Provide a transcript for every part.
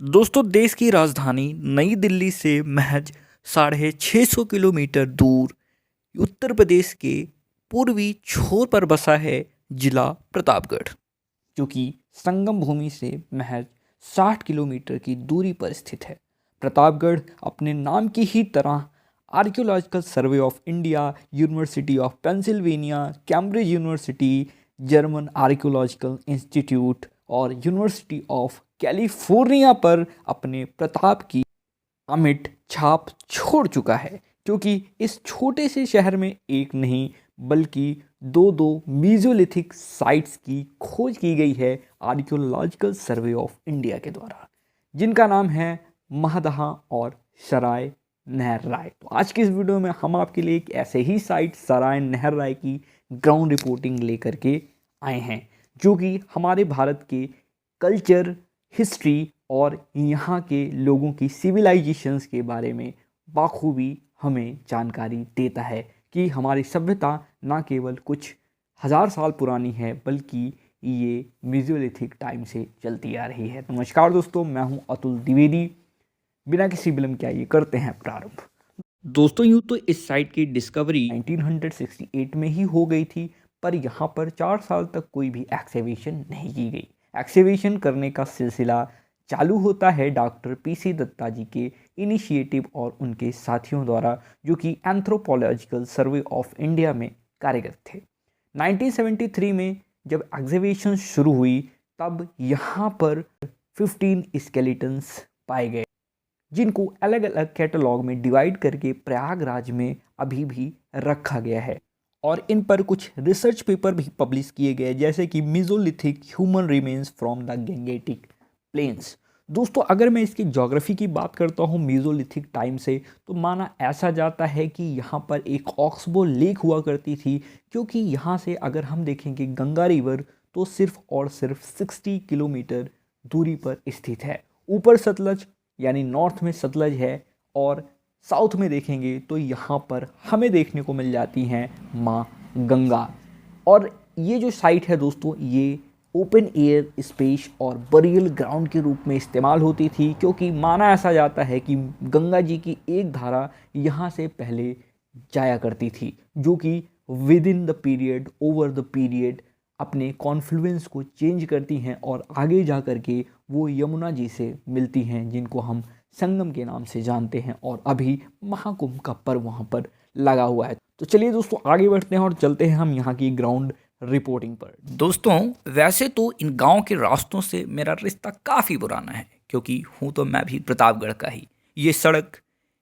दोस्तों, देश की राजधानी नई दिल्ली से महज 650 किलोमीटर दूर उत्तर प्रदेश के पूर्वी छोर पर बसा है जिला प्रतापगढ़, जो कि संगम भूमि से महज 60 किलोमीटर की दूरी पर स्थित है। प्रतापगढ़ अपने नाम की ही तरह archaeological survey of India, university of Pennsylvania, Cambridge university, German archaeological institute और यूनिवर्सिटी ऑफ कैलिफोर्निया पर अपने प्रताप की अमिट छाप छोड़ चुका है, क्योंकि इस छोटे से शहर में एक नहीं बल्कि दो मीजोलिथिक साइट्स की खोज की गई है आर्कियोलॉजिकल सर्वे ऑफ इंडिया के द्वारा, जिनका नाम है महदहा और सराय नहर राय। तो आज की इस वीडियो में हम आपके लिए एक ऐसे ही साइट सराय नहर राय की ग्राउंड रिपोर्टिंग लेकर के आए हैं, जो कि हमारे भारत के कल्चर, हिस्ट्री और यहाँ के लोगों की सिविलाइजेशंस के बारे में बाखूबी हमें जानकारी देता है कि हमारी सभ्यता ना केवल कुछ हज़ार साल पुरानी है बल्कि ये मीजोलिथिक टाइम से चलती आ रही है। नमस्कार दोस्तों, मैं हूँ अतुल द्विवेदी। बिना किसी विलंब के आइए करते हैं प्रारंभ। दोस्तों, यूँ तो इस साइट की डिस्कवरी 1968 में ही हो गई थी, पर यहाँ पर 4 साल तक कोई भी एक्सकेवेशन नहीं की गई। एक्सकेवेशन करने का सिलसिला चालू होता है डॉक्टर पीसी दत्ता जी के इनिशिएटिव और उनके साथियों द्वारा, जो कि एंथ्रोपोलॉजिकल सर्वे ऑफ इंडिया में कार्यरत थे। 1973 में जब एक्सकेवेशन शुरू हुई तब यहाँ पर 15 स्केलेटन्स पाए गए, जिनको अलग अलग कैटलॉग में डिवाइड करके प्रयागराज में अभी भी रखा गया है और इन पर कुछ रिसर्च पेपर भी पब्लिश किए गए, जैसे कि mesolithic human remains from the Gangetic plains. दोस्तों, अगर मैं इसकी ज्योग्राफी की बात करता हूँ मीजोलिथिक टाइम से, तो माना ऐसा जाता है कि यहाँ पर एक ऑक्सबो लेक हुआ करती थी, क्योंकि यहाँ से अगर हम देखेंगे गंगा रिवर तो सिर्फ और सिर्फ 60 किलोमीटर दूरी पर स्थित है। ऊपर सतलज यानी नॉर्थ में सतलज है और साउथ में देखेंगे तो यहाँ पर हमें देखने को मिल जाती हैं माँ गंगा। और ये जो साइट है दोस्तों, ये ओपन एयर स्पेस और बरियल ग्राउंड के रूप में इस्तेमाल होती थी, क्योंकि माना ऐसा जाता है कि गंगा जी की एक धारा यहाँ से पहले जाया करती थी, जो कि with in the period, over the period अपने कॉन्फ्लुएंस को चेंज करती हैं और आगे जा कर के वो यमुना जी से मिलती हैं, जिनको हम संगम के नाम से जानते हैं। और अभी महाकुंभ का पर्व वहाँ पर लगा हुआ है। तो चलिए दोस्तों, आगे बढ़ते हैं और चलते हैं हम यहाँ की ग्राउंड रिपोर्टिंग पर। दोस्तों, वैसे तो इन गांव के रास्तों से मेरा रिश्ता काफ़ी पुराना है, क्योंकि हूँ तो मैं भी प्रतापगढ़ का ही। ये सड़क,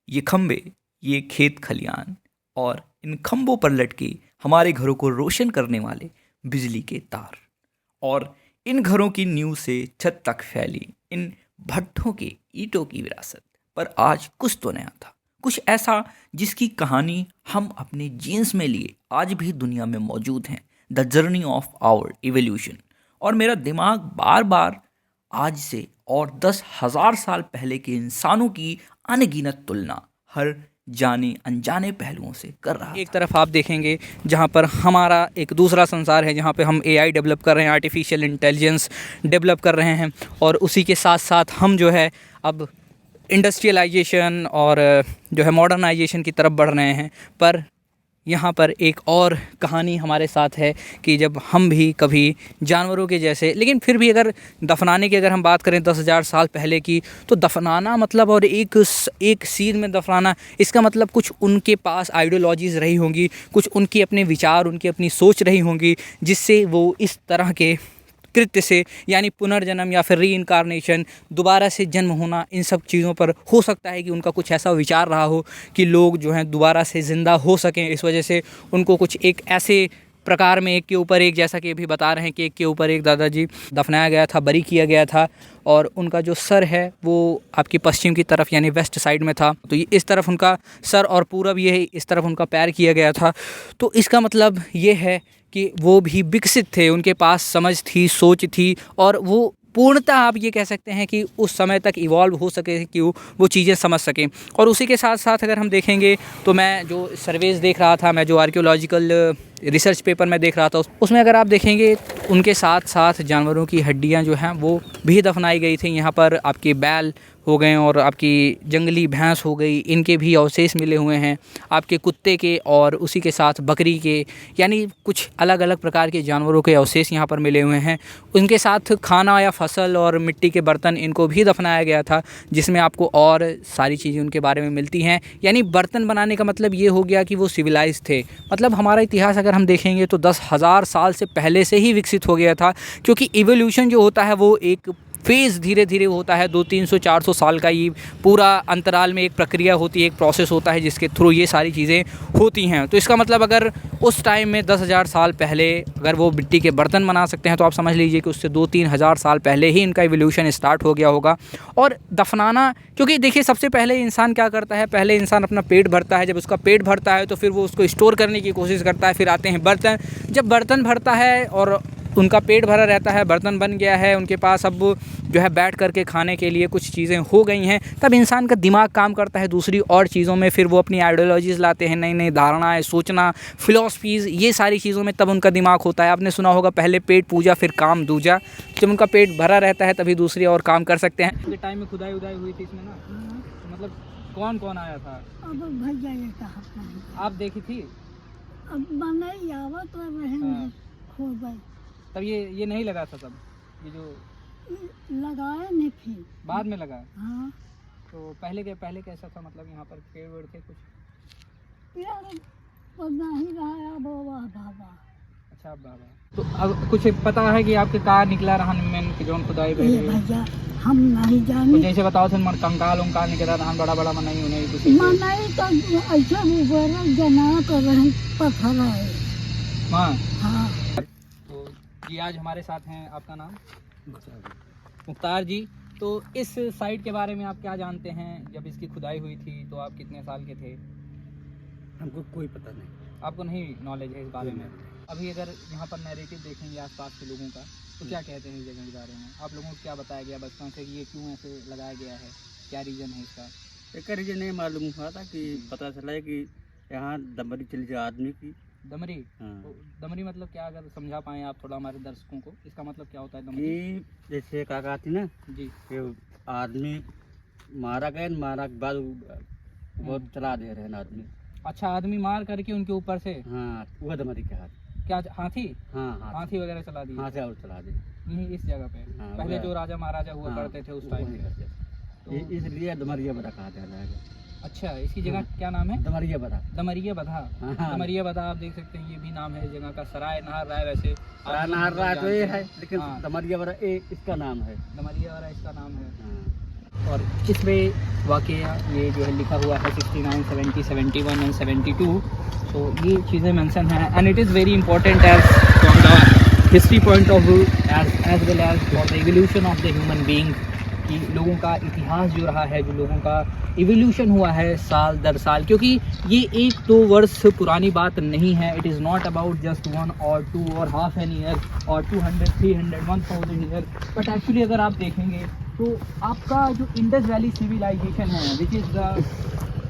ये खंबे, ये खेत खलियान और इन खंबों पर लटके हमारे घरों को रोशन करने वाले बिजली के तार, और इन घरों की नींव से छत तक फैली इन भट्ठों के ईंटों की विरासत पर आज कुछ तो नया था, कुछ ऐसा जिसकी कहानी हम अपने जीन्स में लिए आज भी दुनिया में मौजूद हैं। The journey of our evolution. और मेरा दिमाग बार बार आज से और 10,000 साल पहले के इंसानों की अनगिनत तुलना हर जाने अनजाने पहलुओं से कर रहा। एक तरफ आप देखेंगे जहाँ पर हमारा एक दूसरा संसार है, जहाँ पे हम एआई डेवलप कर रहे हैं, आर्टिफिशियल इंटेलिजेंस डेवलप कर रहे हैं, और उसी के साथ साथ हम जो है अब इंडस्ट्रियलाइजेशन और जो है मॉडर्नाइजेशन की तरफ बढ़ रहे हैं। पर यहाँ पर एक और कहानी हमारे साथ है कि जब हम भी कभी जानवरों के जैसे, लेकिन फिर भी अगर दफनाने की अगर हम बात करें 10,000 साल पहले की, तो दफनाना मतलब और एक सीन में दफनाना, इसका मतलब कुछ उनके पास आइडियोलॉजीज़ रही होंगी, कुछ उनकी अपने विचार, उनकी अपनी सोच रही होंगी, जिससे वो इस तरह के कृत्य से, यानी पुनर्जन्म या फिर रीइंकारनेशन, दोबारा से जन्म होना, इन सब चीज़ों पर हो सकता है कि उनका कुछ ऐसा विचार रहा हो कि लोग जो हैं दोबारा से ज़िंदा हो सकें। इस वजह से उनको कुछ एक ऐसे प्रकार में एक के ऊपर एक, जैसा कि अभी बता रहे हैं कि एक के ऊपर एक दादाजी दफनाया गया था, बरी किया गया था, और उनका जो सर है वो आपकी पश्चिम की तरफ यानी वेस्ट साइड में था। तो ये इस तरफ उनका सर और पूरब ये इस तरफ उनका पैर किया गया था। तो इसका मतलब ये है कि वो भी विकसित थे, उनके पास समझ थी, सोच थी, और वो पूर्णतः आप ये कह सकते हैं कि उस समय तक इवॉल्व हो सके कि वो चीज़ें समझ सकें। और उसी के साथ साथ अगर हम देखेंगे तो मैं जो सर्वेज देख रहा था, मैं जो आर्कियोलॉजिकल रिसर्च पेपर में देख रहा था, उसमें अगर आप देखेंगे उनके साथ साथ जानवरों की हड्डियां जो हैं वो भी दफनाई गई थी। यहाँ पर आपके बैल हो गए और आपकी जंगली भैंस हो गई, इनके भी अवशेष मिले हुए हैं, आपके कुत्ते के और उसी के साथ बकरी के, यानी कुछ अलग अलग प्रकार के जानवरों के अवशेष यहाँ पर मिले हुए हैं। उनके साथ खाना या फसल और मिट्टी के बर्तन, इनको भी दफनाया गया था, जिसमें आपको और सारी चीज़ें उनके बारे में मिलती हैं। यानी बर्तन बनाने का मतलब ये हो गया कि वो सिविलाइज थे। मतलब हमारा इतिहास अगर हम देखेंगे तो 10,000 साल से पहले से ही विकसित हो गया था, क्योंकि इवोल्यूशन जो होता है वो एक फेज़ धीरे धीरे होता है। 200-300-400 साल का ये पूरा अंतराल में एक प्रक्रिया होती है, एक प्रोसेस होता है जिसके थ्रू ये सारी चीज़ें होती हैं। तो इसका मतलब अगर उस टाइम में 10,000 साल पहले अगर वो मिट्टी के बर्तन बना सकते हैं, तो आप समझ लीजिए कि उससे 2-3 हज़ार साल पहले ही इनका इवोल्यूशन स्टार्ट हो गया होगा। और दफनाना, क्योंकि देखिए सबसे पहले इंसान क्या करता है, पहले इंसान अपना पेट भरता है। जब उसका पेट भरता है तो फिर वो उसको स्टोर करने की कोशिश करता है। फिर आते हैं बर्तन। जब बर्तन भरता है और उनका पेट भरा रहता है, बर्तन बन गया है उनके पास, अब जो है बैठ करके खाने के लिए कुछ चीज़ें हो गई हैं, तब इंसान का दिमाग काम करता है दूसरी और चीज़ों में। फिर वो अपनी आइडियोलॉजीज़ लाते हैं, नई नई धारणाएं, सोचना, फिलॉसफीज़, ये सारी चीज़ों में तब उनका दिमाग होता है। आपने सुना होगा पहले पेट पूजा फिर काम दूजा। जब उनका पेट भरा रहता है तभी दूसरी और काम कर सकते हैं। के टाइम में खुदाई उदाई हुई थी इसमें ना, तो मतलब कौन कौन आया था? अब भैया ये कहा आप देखी थी? अब बनाई आवत और रहेंगे खो गए। तब ये नहीं लगा था तब, ये जो लगाए नहीं फिर बाद में लगा? हाँ। तो पहले कैसा था, मतलब यहाँ पर पेड़ वेड़ थे कुछ? यार वो नहीं रहा अब बाबा। अच्छा बाबा। तो अब कुछ पता है कि आपके कार निकला रहा में जोन खुदाई पे? ये भैया हम नहीं जाने। तो जैसे बताओ थे मन कंकाल उंकाल निकला रहा बड़ा बड़ा मनाई उन्हें कुछ मनाई तो ऐसे उगरा जना कर रहे पत्थर है। हाँ हाँ। तो जी आज हमारे साथ हैं, आपका नाम? मुख्तार जी। तो इस साइट के बारे में आप क्या जानते हैं? जब इसकी खुदाई हुई थी तो आप कितने साल के थे? हमको कोई पता नहीं। आपको नहीं नॉलेज है इस बारे में? अभी अगर यहाँ पर नैरेटिव देखेंगे आसपास के लोगों का, तो क्या कहते हैं इस जगह के बारे में? आप लोगों को क्या बताया गया बचपन से कि ये क्यों ऐसे लगाया गया है, क्या रीज़न है इसका? एक रीजन नहीं मालूम हुआ था कि पता चला है कि यहाँ दमरी चली जाए आदमी की। दमरी? हाँ। तो दमरी मतलब क्या, अगर समझा पाएँ आप थोड़ा हमारे दर्शकों को, इसका मतलब क्या होता है दमरी? कि जैसे काका थी ना जी। कि आदमी मारा गया, मारा के बाद वो चला दे रहे हैं आदमी। अच्छा, आदमी मार करके उनके ऊपर से? हाँ, वो दमरी के हाथ। क्या हाथी? हाँ हाँ, हाथी वगैरह चला दिए? हाथ से और चला दे। यहीं इस जगह पे? हाँ, पहले वो- जो राजा महाराजा हुआ हाँ, करते थे उस टाइम वहीं पे? करते थे। तो इसलिए दमरिया बड़ा कहा जाता है। अच्छा, इसकी जगह क्या नाम है? दमरिया बड़ा। दमरिया बधा। हाँ। दमरिया बधा आप देख सकते हैं, ये भी नाम है इस जगह का। सराय नहर राय वैसे नार रहा तो ये है, लेकिन हाँ। दमरिया बड़ा इसका नाम है। दमरिया वाला इसका नाम है। हाँ। और इसमें वाकया ये जो है लिखा हुआ है 69, 70, 71 एंड 72। तो ये चीज़ें मेंशन हैं and it is very important as from the history point of view as well as for the evolution of the human being, कि लोगों का इतिहास जो रहा है, जो लोगों का इवोल्यूशन हुआ है साल दर साल। क्योंकि ये 1-2 वर्ष पुरानी बात नहीं है। It is not about just 1 और 2 और हाफ एन ईयर और 200, 300, 1000 ईयर, बट एक्चुअली अगर आप देखेंगे तो आपका जो इंडस वैली सिविलाइजेशन है, which is the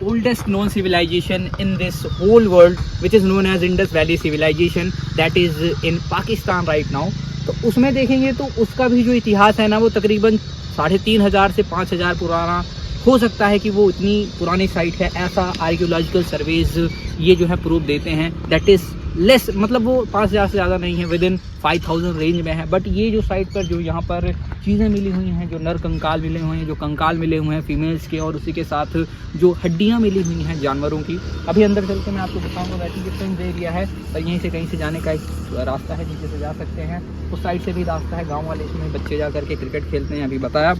oldest known civilization in this whole world, which is known as Indus Valley Civilization, that is in Pakistan right now। तो उसमें देखेंगे तो उसका भी जो इतिहास है ना, वो तकरीबन 3500 से 5000 पुराना हो सकता है कि वो इतनी पुरानी साइट है, ऐसा आर्कियोलॉजिकल सर्वेज ये जो है प्रूफ देते हैं। दैट इज़ लेस, मतलब वो 5000 से ज़्यादा नहीं है, विद इन 5000 रेंज में है। बट ये जो साइट पर जो यहाँ पर चीज़ें मिली हुई हैं, जो नर कंकाल मिले हुए हैं, जो कंकाल मिले हुए हैं फीमेल्स के, और उसी के साथ जो हड्डियाँ मिली हुई हैं जानवरों की, अभी अंदर चल के मैं आपको बताऊँगा। वैसे डिफरेंट एरिया है, और यहीं से कहीं से जाने का एक रास्ता है, नीचे से जा सकते हैं। उस साइड से भी रास्ता है, गाँव वाले इसमें बच्चे जा करके क्रिकेट खेलते हैं, अभी बताया।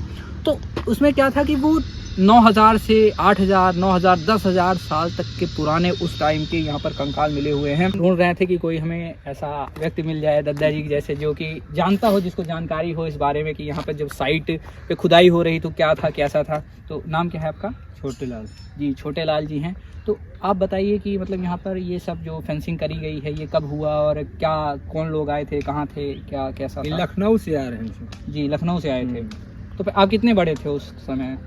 तो उसमें क्या था कि वो 9000 से 8000, 9000, 10000 साल तक के पुराने उस टाइम के यहाँ पर कंकाल मिले हुए हैं। ढूंढ रहे थे कि कोई हमें ऐसा व्यक्ति मिल जाए दद्दा जी जैसे, जो कि जानता हो, जिसको जानकारी हो इस बारे में कि यहाँ पर जब साइट पे खुदाई हो रही तो क्या था, कैसा था। तो नाम क्या है आपका? छोटे लाल जी, छोटे लाल जी हैं। तो आप बताइए कि मतलब यहाँ पर ये सब जो फेंसिंग करी गई है, ये कब हुआ और क्या, कौन लोग आए थे, कहाँ थे, क्या कैसा था? लखनऊ से आ रहे हैं जी, लखनऊ से आए थे। तो फिर आप कितने बड़े थे उस समय?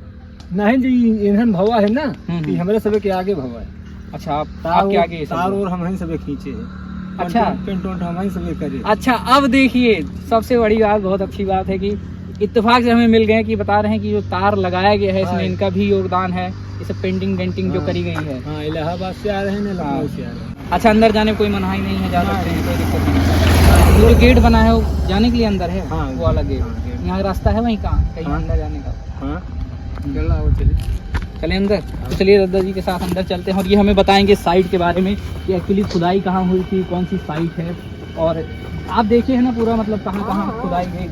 नहीं जी, इन्हन भवा है ना, हम्म। कि हमारे सब के आगे भवा है। अच्छा, आप आपके आगे ये सब तार लोग? और हम हैं सब खींचे हैं। अच्छा हमारी समय करे। अच्छा, अब देखिए सबसे बड़ी बात, बहुत अच्छी बात है कि इत्तेफाक से हमें मिल गए कि बता रहे हैं कि जो तार लगाया गया है इसमें इनका भी योगदान है, इसे पेंटिंग डेंटिंग जो करी गई है। हाँ, इलाहाबाद से आ रहे हैं ना, लखनऊ से आ रहे हैं। अच्छा, अंदर जाने में कोई मनाही नहीं है, जा सकते हैं, कोई दिक्कत नहीं। ये जो गेट बना है वो जाने के लिए अंदर है, हाँ, वो वाला गेट। हाँ, गेट। यहाँ रास्ता है वहीं कहाँ कहीं हाँ। अंदर जाने का? हाँ, चलो आओ चलिए। चले अंदर। तो चलिए दद्दा जी के साथ अंदर चलते हैं और ये हमें बताएंगे साइट के बारे में कि एक्चुअली खुदाई कहाँ हुई थी, कौन सी साइट है, और आप देखिए है ना पूरा, मतलब कहाँ कहाँ खुदाई गई,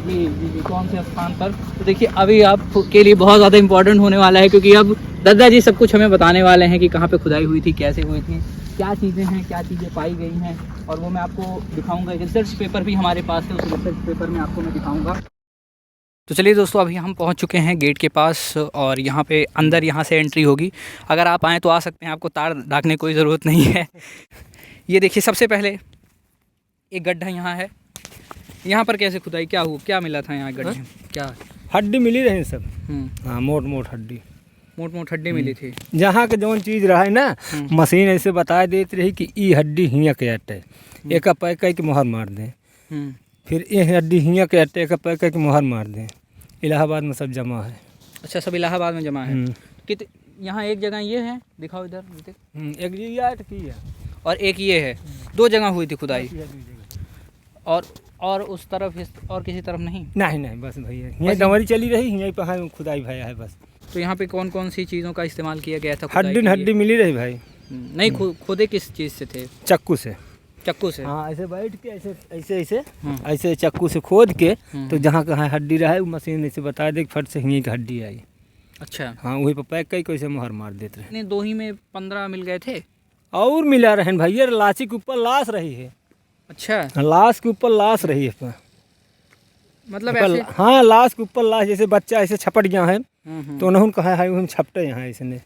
जी कौन से स्थान पर। तो देखिए अभी आपके लिए बहुत ज़्यादा इंपॉर्टेंट होने वाला है, क्योंकि अब दद्दा जी सब कुछ हमें बताने वाले हैं कि कहाँ पे खुदाई हुई थी, कैसे हुई थी, क्या चीज़ें हैं, क्या चीज़ें पाई गई हैं, और वो मैं आपको दिखाऊंगा। रिसर्च पेपर भी हमारे पास है, उस रिसर्च पेपर में आपको मैं दिखाऊंगा। तो चलिए दोस्तों, अभी हम पहुंच चुके हैं गेट के पास और यहाँ पे अंदर यहाँ से एंट्री होगी। अगर आप आएँ तो आ सकते हैं, आपको तार ढाकने की कोई ज़रूरत नहीं है। ये देखिए, सबसे पहले एक गड्ढा यहाँ है। यहाँ पर कैसे खुदाई, क्या हुआ, क्या मिला था यहाँ गड्ढे में? क्या हड्डी मिली रही सब। हम्म, हाँ, मोट हड्डी। मोट हड्डी मिली थी। जहाँ के जौन चीज रहा है ना, मशीन ऐसे बता देती रही कि ई हड्डी हियाँ के अटे, एक पैक के मुहर मार दें, हम्म, फिर ये हड्डी हियाँ के अटे, एक पैक के मुहर मार दें। इलाहाबाद में सब जमा है। अच्छा, सब इलाहाबाद में जमा है। हम्म। कित यहाँ एक जगह ये है, दिखाओ इधर, एक जी यार की है, और एक ये है। दो जगह हुई थी खुदाई, और उस तरफ और किसी तरफ नहीं। नहीं बस भैया यहाँ डंवरी चली रही, यहीं पर हाँ खुदाई भैया है बस। तो यहाँ पे कौन कौन सी चीज़ों का इस्तेमाल किया गया था खुदाई के लिए? हड्डी मिली रही भाई। नहीं, खोदे किस चीज़ से थे? चक्कू से। चक्कू से। हाँ, ऐसे बैठ के ऐसे हम्म। ऐसे चक्कू से खोद के, तो जहाँ कहाँ हड्डी रहा है वो मशीन ऐसे बता दे, फट से यहीं की हड्डी आई। अच्छा, हाँ, वही पर पैक कई कैसे मुहर मार देते रहे। नहीं, दो ही में 15 मिल गए थे। और मिला रहे भैया, लाशी के ऊपर लाश रही है। अच्छा, लाश के ऊपर लाश रही है। मतलब ऐसे। हाँ, लाश के ऊपर लाश, जैसे बच्चा ऐसे छपट गया है, तो तो उन्होंने कहा है हम छपटे यहाँ ऐसे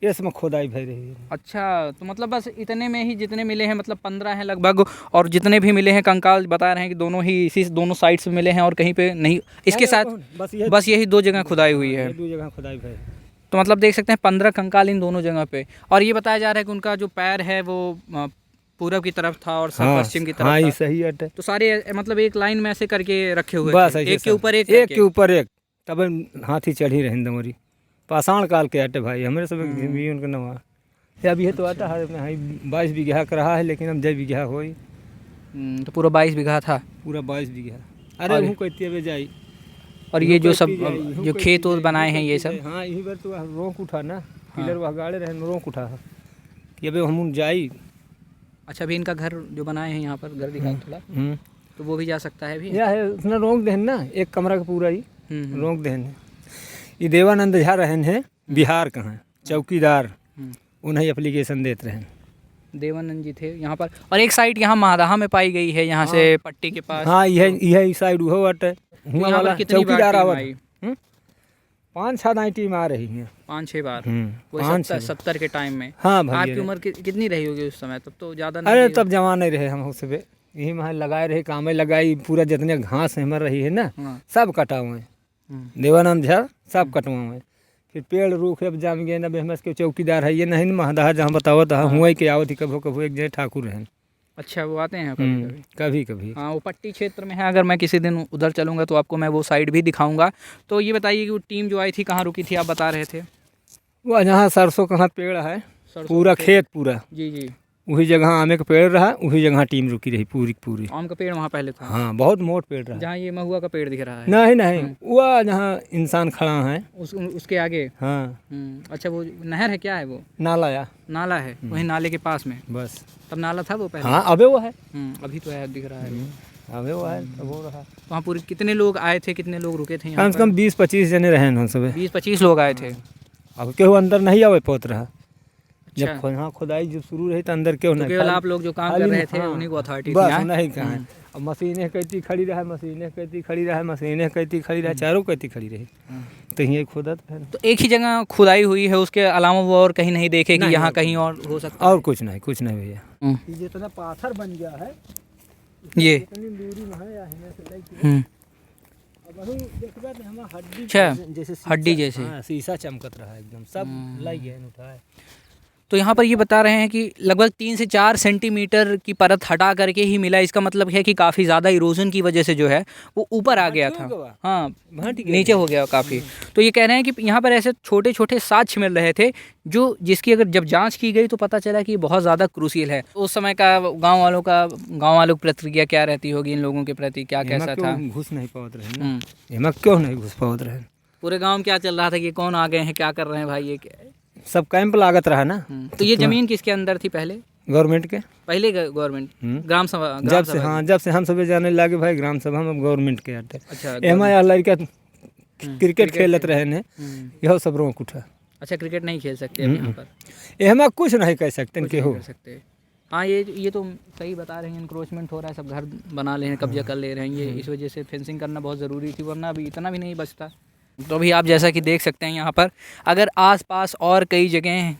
इसमें खोदाई भई रही है। अच्छा, तो मतलब बस इतने में ही जितने मिले हैं, मतलब 15 हैं लगभग, और जितने भी मिले हैं कंकाल बता रहे हैं कि दोनों ही इसी दोनों साइड से मिले हैं और कहीं पे नहीं। इसके साथ बस यही दो जगह खुदाई हुई है। दो जगह खुदाई भई। तो मतलब देख सकते हैं 15 कंकाल इन दोनों जगह पे। और ये बताया जा रहा है कि उनका जो पैर है वो पूरब की तरफ था और सब पश्चिम की तरफ हाँ, था। ये सही अटे। तो सारे मतलब एक लाइन में ऐसे करके रखे हुए बस थे, ऐसे एक के सब। ऊपर एक एक के ऊपर एक, तब हाथी चढ़ी रही दमोरी। पाषाण काल के अटे भाई, हमारे सब जमीन उनका नवा अभी है तो आता है 22 बीघा का रहा है, लेकिन अब 10 बीघा हो। तो पूरा 22 बीघा था, पूरा 22 बीघा। अरे हूँ कहती है जाई। और ये जो सब जो खेत वोत बनाए हैं ये सब। हाँ, यही बार तो रोक उठा ना, पिलर वह गाड़े रहे रोक उठा कि अबे हम जाई। अच्छा, अभी इनका घर जो बनाए हैं यहाँ पर, घर दिखाओ थोड़ा, तो वो भी जा सकता है भी। यह है उसने रोक देन ना, एक कमरा का पूरा ही रोक देन। ये देवानंद झा रहन है, बिहार का है, चौकीदार, उन्हें एप्लीकेशन देते रहे। देवानंद जी थे यहाँ पर। और एक साइड यहाँ महादहा में पाई गई है, यहाँ से पट्टी के पास। हाँ, यह साइड वो अटे हुआ वाला चौकीदार आवत। 5-6 दाई टीम आ रही है, 5-6 बार। 70 के टाइम में। हाँ भाई, आपकी उम्र कितनी रही होगी उस समय? तब तो ज़्यादा नहीं। अरे तब जवान नहीं रहे हम उससे, यही वहाँ लगाए रहे, कामें लगाई, पूरा जितने घास हमार रही है ना सब कटा हुए। देवानंद झा सब कटवा हुए। फिर पेड़ रूख अब जाम गए ना, बेहमस के चौकीदार है ये नहीं महादहा, जहाँ बताओ तो हुआ कि आवत ही कभो कभो एक जगह ठाकुर हैं। अच्छा, वो आते हैं कभी कभी कभी। हाँ, वो पट्टी क्षेत्र में है। अगर मैं किसी दिन उधर चलूँगा तो आपको मैं वो साइड भी दिखाऊंगा। तो ये बताइए कि वो टीम जो आई थी कहाँ रुकी थी, आप बता रहे थे? वो जहाँ सरसों का पेड़ है, पूरा खेत पूरा, जी, वही जगह आमे का पेड़ रहा, वही जगह टीम रुकी रही पूरी पूरी। आम का पेड़ वहाँ पहले था? हाँ, बहुत मोट पेड़ रहा। जहाँ ये महुआ का पेड़ दिख रहा है? नहीं, वो जहाँ इंसान खड़ा है उसके आगे। हाँ। अच्छा, वो नहर है, क्या है वो? नाला है, वही नाले के पास में। बस तब नाला था वो पहले? हाँ, अबे वो है। अभी तो है, दिख रहा है। अबे वो है, तब वो रहा। वहाँ पूरे कितने लोग आए थे, कितने लोग रुके थे? कम से कम 20-25 जने रहे हैं सब। 20-25 लोग आए थे। अब केहू अंदर नहीं आवे पोत रहा। जब यहाँ खुदाई जब शुरू रही तो अंदर क्यों नहीं, केवल आप लोग जो काम कर रहे थे उन्हीं को अथॉरिटी थी। बस नहीं कहा। अब मशीनें कहती खड़ी रहा, मशीनें कहती खड़ी रहा, चारों कहती खड़ी रही, तो यही खुदत है। तो एक ही जगह खुदाई हुई है, उसके अलावा वो और कहीं नहीं देखे कि यहाँ कहीं और हो सकता? और कुछ नहीं भैया। जितना पाथर बन गया है ये इतनी दूरी में है, अच्छा, हड्डी जैसे शीशा चमकत रहा एकदम, सब लग गया उठाए। तो यहाँ पर ये बता रहे हैं कि लगभग 3 से 4 सेंटीमीटर की परत हटा करके ही मिला। इसका मतलब है कि काफ़ी ज़्यादा इरोजन की वजह से जो है वो ऊपर आ गया था। हाँ, नीचे हो गया काफ़ी। तो ये कह रहे हैं कि यहाँ पर ऐसे छोटे छोटे साक्ष्य मिल रहे थे जो जिसकी अगर जब जांच की गई तो पता चला कि बहुत ज़्यादा क्रूशियल है। उस समय का गांव वालों की प्रतिक्रिया क्या रहती होगी इन लोगों के प्रति, क्या कैसा था? घुस नहीं पावत रहे ना, क्यों नहीं घुस पावत रहे? पूरे गांव में क्या चल रहा था कि कौन आ गए हैं, क्या कर रहे हैं भाई, ये सब कैंप लागत रहा ना। तो ये जमीन किसके अंदर थी पहले? गवर्नमेंट के। पहले गवर्नमेंट ग्राम सभा जब से हम सब जाने लगे भाई ग्राम सभा में गवर्नमेंट के आटे। अच्छा, एमा लड़का क्रिकेट खेलत रहे ने, यह सब रोक उठा। अच्छा, क्रिकेट नहीं खेल सकते अभी यहाँ पर? एमा कुछ नहीं कह सकते कि हो सकते। हाँ, ये तो सही बता रहे हैं, इंक्रोचमेंट हो रहा है, सब घर बना ले रहे हैं, कब्जा कर ले रहे हैं। ये इस वजह से फेंसिंग करना बहुत ज़रूरी थी, वरना अभी इतना भी नहीं बचता। तो अभी आप जैसा कि देख सकते हैं यहाँ पर अगर आसपास और कई जगह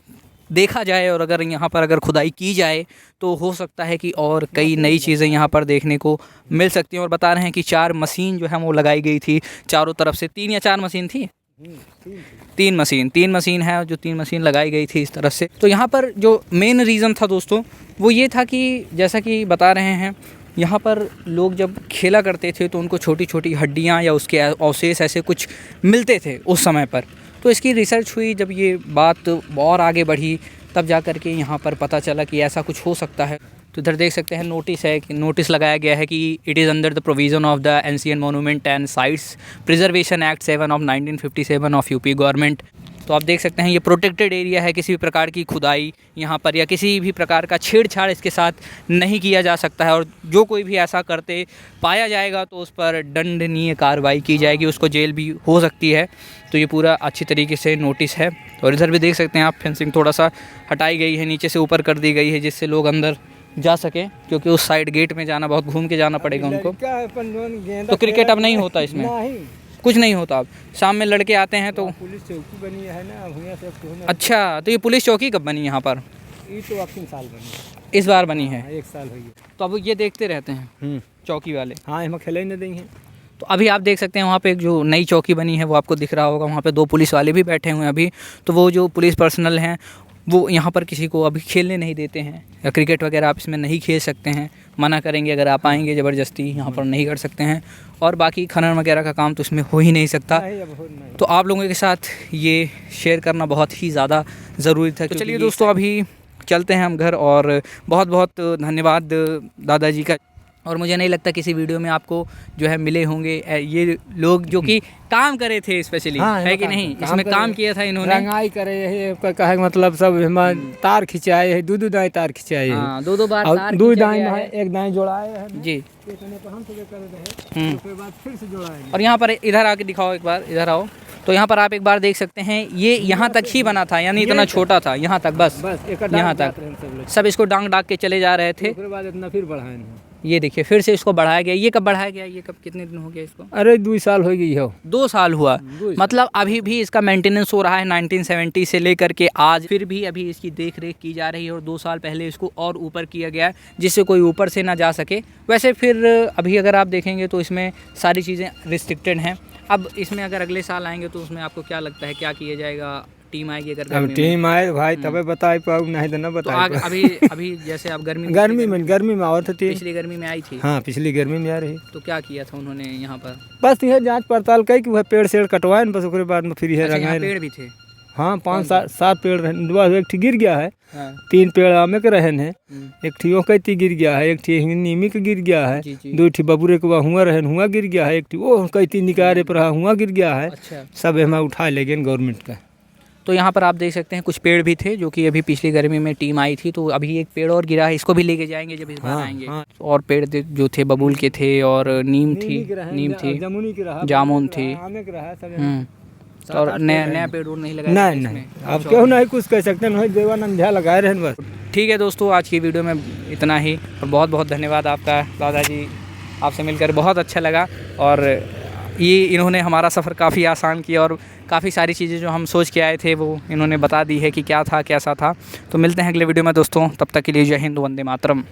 देखा जाए और अगर यहाँ पर अगर खुदाई की जाए तो हो सकता है कि और कई नई चीज़ें यहाँ पर देखने को मिल सकती हैं। और बता रहे हैं कि 4 मशीन जो है वो लगाई गई थी चारों तरफ से। 3 या 4 मशीन थी? 3 मशीन है, जो 3 मशीन लगाई गई थी इस तरह से। तो यहाँ पर जो मेन रीज़न था दोस्तों वो ये था कि जैसा कि बता रहे हैं यहाँ पर लोग जब खेला करते थे तो उनको छोटी छोटी हड्डियाँ या उसके अवशेष ऐसे कुछ मिलते थे उस समय पर। तो इसकी रिसर्च हुई, जब ये बात और आगे बढ़ी तब जा कर के यहाँ पर पता चला कि ऐसा कुछ हो सकता है। तो इधर देख सकते हैं नोटिस है, नोटिस लगाया गया है कि it is under the provision of the ancient monument and sites preservation act 7 of 1957 of UP government. तो आप देख सकते हैं ये प्रोटेक्टेड एरिया है, किसी भी प्रकार की खुदाई यहाँ पर या किसी भी प्रकार का छेड़छाड़ इसके साथ नहीं किया जा सकता है। और जो कोई भी ऐसा करते पाया जाएगा तो उस पर दंडनीय कार्रवाई की जाएगी, उसको जेल भी हो सकती है। तो ये पूरा अच्छी तरीके से नोटिस है। और इधर भी देख सकते हैं आप फेंसिंग थोड़ा सा हटाई गई है, नीचे से ऊपर कर दी गई है जिससे लोग अंदर जा सके, क्योंकि उस साइड गेट में जाना बहुत घूम के जाना पड़ेगा उनको। तो क्रिकेट अब नहीं होता इसमें, कुछ नहीं होता। अब शाम में लड़के आते हैं तो पुलिस चौकी बनी है ना। अच्छा, तो ये पुलिस चौकी कब बनी यहाँ पर? ये तो 3 साल बनी, इस बार बनी है। 1 साल हो गया। तो अब ये देखते रहते हैं चौकी वाले? हाँ, हम खेले नहीं देंगे। तो अभी आप देख सकते हैं वहाँ पे एक जो नई चौकी बनी है वो आपको दिख रहा होगा, वहाँ पे 2 पुलिस वाले भी बैठे हुए हैं अभी। तो वो जो पुलिस पर्सनल हैं वो यहाँ पर किसी को अभी खेलने नहीं देते हैं, या क्रिकेट वगैरह आप इसमें नहीं खेल सकते हैं, मना करेंगे अगर आप आएंगे ज़बरदस्ती यहाँ पर नहीं कर सकते हैं। और बाकी खनन वगैरह का काम तो इसमें हो ही नहीं सकता। तो आप लोगों के साथ ये शेयर करना बहुत ही ज़्यादा ज़रूरी था। तो चलिए दोस्तों, अभी चलते हैं हम घर। और बहुत बहुत धन्यवाद दादाजी का। और मुझे नहीं लगता किसी वीडियो में आपको जो है मिले होंगे ये लोग जो कि काम करे थे स्पेशली। हाँ, है कि नहीं? इसमें काम किया था इन्होंने, रंगाई करे है, कहे मतलब सब तार खिंचाए है, 2 दाएं तार खिंचाए है। हाँ, 2 बार तार 2 दाएं है, 1 दाएं जोड़ाए है जी। उसके बाद फिर से जोड़ाए। और यहाँ पर इधर आके दिखाओ एक बार, इधर आओ। तो यहाँ पर आप एक बार देख सकते हैं ये यहाँ तक ही बना था, यानी इतना छोटा था यहाँ तक, बस यहाँ तक सब इसको डांग के चले जा रहे थे। फिर बाद इतना फिर बढ़ाए। ये देखिए फिर से इसको बढ़ाया गया। ये कब बढ़ाया गया? ये कब, कितने दिन हो गया इसको? अरे 2 साल हो गई हो। 2 साल हुआ, मतलब अभी भी इसका मेंटेनेंस हो रहा है 1970 से लेकर के आज। फिर भी अभी इसकी देख रेख की जा रही है। और 2 साल पहले इसको और ऊपर किया गया जिससे कोई ऊपर से ना जा सके। वैसे फिर अभी अगर आप देखेंगे तो इसमें सारी चीज़ें रिस्ट्रिक्टेड हैं। अब इसमें अगर अगले साल आएंगे तो उसमें आपको क्या लगता है क्या किया जाएगा? टीम आएगी अगर अब टीम आए भाई तबे बताई पाऊँ, नहीं तो ना बताई। तो अभी जैसे आप गर्मी में आवत थी, पिछली गर्मी में आई थी। हाँ, पिछली गर्मी में आ रही। तो क्या किया था उन्होंने यहाँ पर? बस यह जांच पड़ताल कई कि वह पेड़ शेड़ कटवाए, बस उसके बाद में फिर यह रंगाए। पेड़ भी थे? हाँ, 5-7 पेड़ रहे। एक ठी गिर गया है, हाँ। 3 पेड़ आमे के रहन है, एक ठी ओकैती गिर गया है, एक ठी नीमी के गिर गया है, 2 ठी बबूरे के हुआ रहन, हुआ गिर गया है, एक ठी वो कैती निकारे पर हुआ गिर गया है। अच्छा। सब हमें उठा ले गए गवर्नमेंट का। तो यहाँ पर आप देख सकते हैं कुछ पेड़ भी थे जो कि अभी पिछली गर्मी में टीम आई थी। तो अभी एक पेड़ और गिरा है, इसको भी लेके जाएंगे जब इस बार आएंगे। और पेड़ जो थे बबूल के थे और नीम थी, जामुन थी। और नया पेड़ और नहीं लगाया? नहीं, अब क्यों नहीं कुछ कह सकते, नहीं देवानंद झा लगाए रहे बस। ठीक है दोस्तों, आज की वीडियो में इतना ही। और बहुत बहुत धन्यवाद आपका दादाजी, आपसे मिलकर बहुत अच्छा लगा। और ये इन्होंने हमारा सफ़र काफ़ी आसान किया और काफ़ी सारी चीज़ें जो हम सोच के आए थे वो इन्होंने बता दी है कि क्या था कैसा था। तो मिलते हैं अगले वीडियो में दोस्तों, तब तक के लिए जय हिंद, वंदे मातरम।